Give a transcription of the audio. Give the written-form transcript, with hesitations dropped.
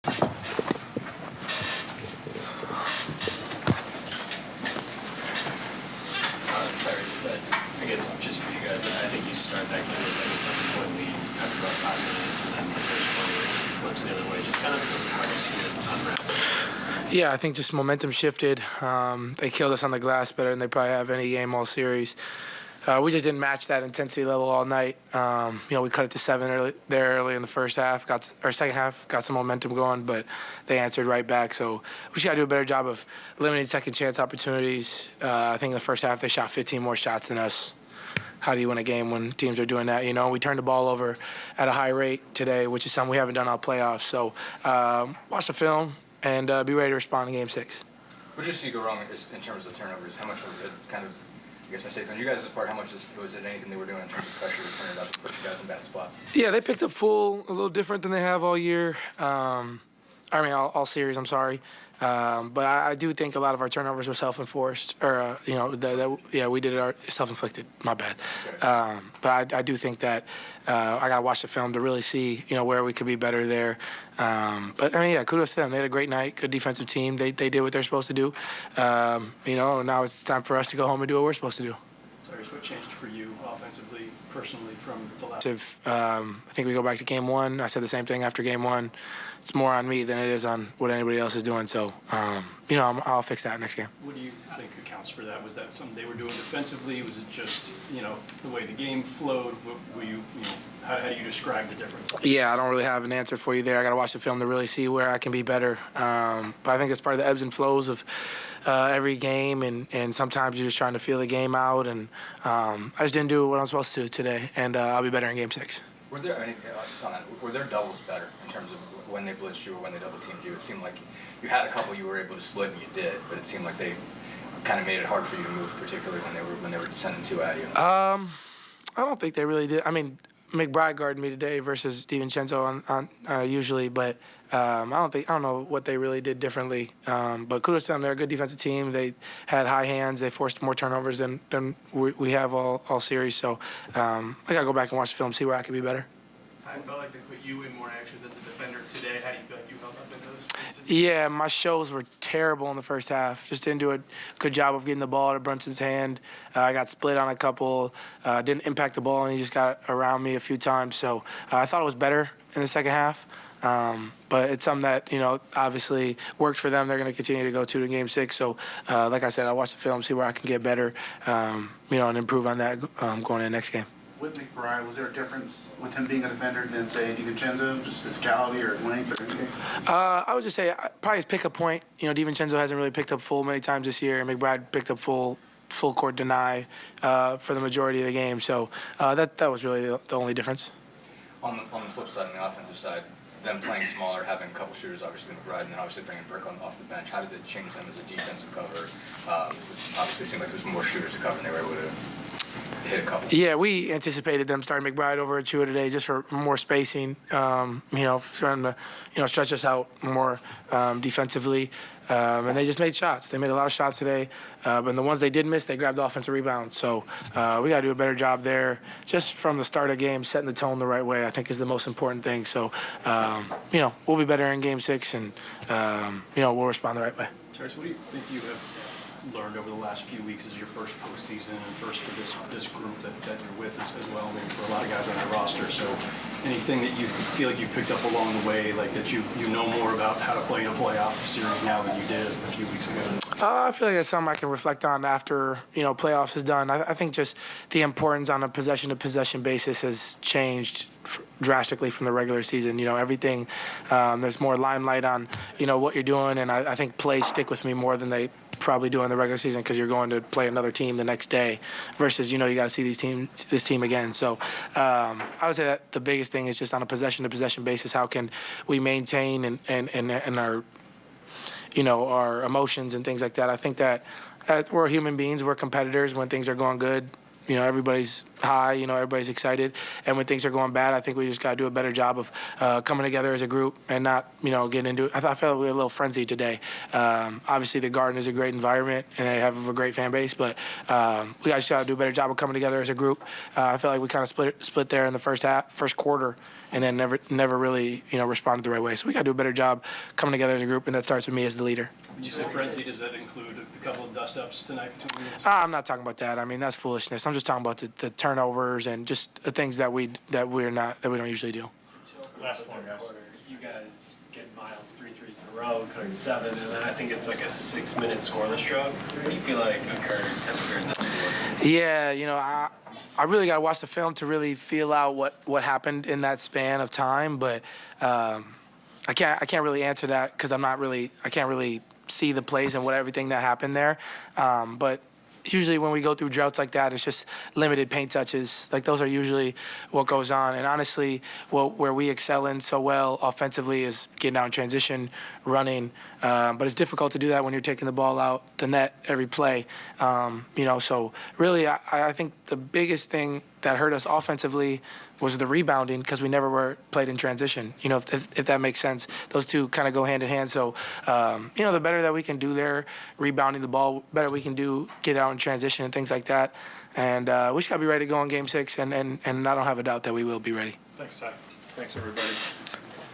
Tyrese, I guess just for you guys, I think you start that game with like a 7-point lead after about 5 minutes, and then the first quarter flips the other way. Just kind of hard to see it unravel. Yeah, I think just momentum shifted. They killed us on the glass better than they probably have any game all series. We just didn't match that intensity level all night. We cut it to 7 early in the first half, second half, got some momentum going, but they answered right back. So we just got to do a better job of limiting second chance opportunities. I think in the first half they shot 15 more shots than us. How do you win a game when teams are doing that? We turned the ball over at a high rate today, which is something we haven't done all playoffs. So watch the film and be ready to respond in Game 6. What did you see go wrong in terms of turnovers? How much was it kind of, mistakes on you guys' part? How much was it anything they were doing in terms of pressure to turn it up to put you guys in bad spots? Yeah, they picked up full a little different than they have all year. All series, I'm sorry. But I do think a lot of our turnovers were self-enforced, or we did it self-inflicted. My bad. But I do think that I got to watch the film to really see where we could be better there. Kudos to them. They had a great night. Good defensive team. They did what they're supposed to do. Now it's time for us to go home and do what we're supposed to do. Tyrese, what changed for you offensively, personally, from the last? I think we go back to Game 1. I said the same thing after Game 1. It's more on me than it is on what anybody else is doing. So, I'll fix that next game. What do you think accounts for that? Was that something they were doing defensively? Was it just, the way the game flowed? How do you describe the difference? Yeah, I don't really have an answer for you there. I got to watch the film to really see where I can be better. But I think it's part of the ebbs and flows of every game, and sometimes you're just trying to feel the game out. And I just didn't do what I'm supposed to today, and I'll be better in Game 6. Were there doubles better in terms of when they blitzed you or when they double teamed you? It seemed like you had a couple you were able to split, and you did, but it seemed like they kind of made it hard for you to move, particularly when they were sending two at you. I don't think they really did. McBride guarded me today versus DiVincenzo on usually, but I don't know what they really did differently. But kudos to them. They're a good defensive team. They had high hands. They forced more turnovers than we have all series. So I got to go back and watch the film, see where I could be better. I felt like they put you in more action as a defender today. How do you feel like you held up in those instances? Yeah, my shows were terrible in the first half. Just didn't do a good job of getting the ball to Brunson's hand. I got split on a couple. Didn't impact the ball, and he just got around me a few times. So I thought it was better in the second half. But it's something that, obviously worked for them. They're going to continue to go to in Game 6. So, like I said, I'll watch the film, see where I can get better, and improve on that going into the next game. With McBride, was there a difference with him being a defender than, say, DiVincenzo, just physicality or length or anything? I would just say probably his pick-up point. DiVincenzo hasn't really picked up full many times this year, and McBride picked up full court deny for the majority of the game. So that was really the only difference. On the flip side, on the offensive side, them playing smaller, having a couple shooters, obviously McBride, and then obviously bringing Brick off the bench, how did it change them as a defensive cover? Obviously seemed like there was more shooters to cover, and they were able to hit a couple. Yeah, we anticipated them starting McBride over Achua today just for more spacing, trying to, stretch us out more defensively. And they just made shots. They made a lot of shots today. And the ones they did miss, they grabbed offensive rebounds. So we got to do a better job there. Just from the start of the game, setting the tone the right way, I think is the most important thing. So, we'll be better in Game 6, and, we'll respond the right way. Tyrese, what do you think you have learned over the last few weeks as your first postseason and first for this group that you're with as well, maybe for a lot of guys on your roster? So anything that you feel like you picked up along the way, like that you know more about how to play in a playoff series now than you did a few weeks ago? I feel like it's something I can reflect on after, playoffs is done. I think just the importance on a possession-to-possession basis has changed drastically from the regular season. Everything, there's more limelight on, what you're doing, and I think plays stick with me more than they probably do in the regular season because you're going to play another team the next day versus, you got to see this team again. So I would say that the biggest thing is just on a possession-to-possession basis, how can we maintain and our, our emotions and things like that. I think that we're human beings, we're competitors. When things are going good, everybody's high. Everybody's excited. And when things are going bad, I think we just got to do a better job of coming together as a group and not, getting into it. I felt like we were a little frenzied today. Obviously, the Garden is a great environment, and they have a great fan base, but we just got to do a better job of coming together as a group. I felt like we kind of split there in the first quarter, and then never really, responded the right way. So we got to do a better job coming together as a group, and that starts with me as the leader. When you say frenzy, does that include a couple of dust-ups tonight between you? I'm not talking about that. I mean, that's foolishness. I'm just talking about the turnovers and just the things that we don't usually do. Last one, guys. You guys get Miles 3 threes in a row, cutting 7, and then I think it's like a 6-minute scoreless drought. What do you feel like occurred during that? Yeah, I really got to watch the film to really feel out what happened in that span of time, but I can't really answer that because I can't really see the plays and everything that happened there. But usually when we go through droughts like that, it's just limited paint touches. Like those are usually what goes on. And honestly, where we excel in so well offensively is getting out in transition, running. But it's difficult to do that when you're taking the ball out the net every play. So really I think the biggest thing that hurt us offensively was the rebounding because we never were played in transition, if that makes sense. Those two kind of go hand in hand. So, the better that we can do there, rebounding the ball, better we can do, get out in transition and things like that. And we just got to be ready to go in Game 6, and I don't have a doubt that we will be ready. Thanks, Ty. Thanks, everybody.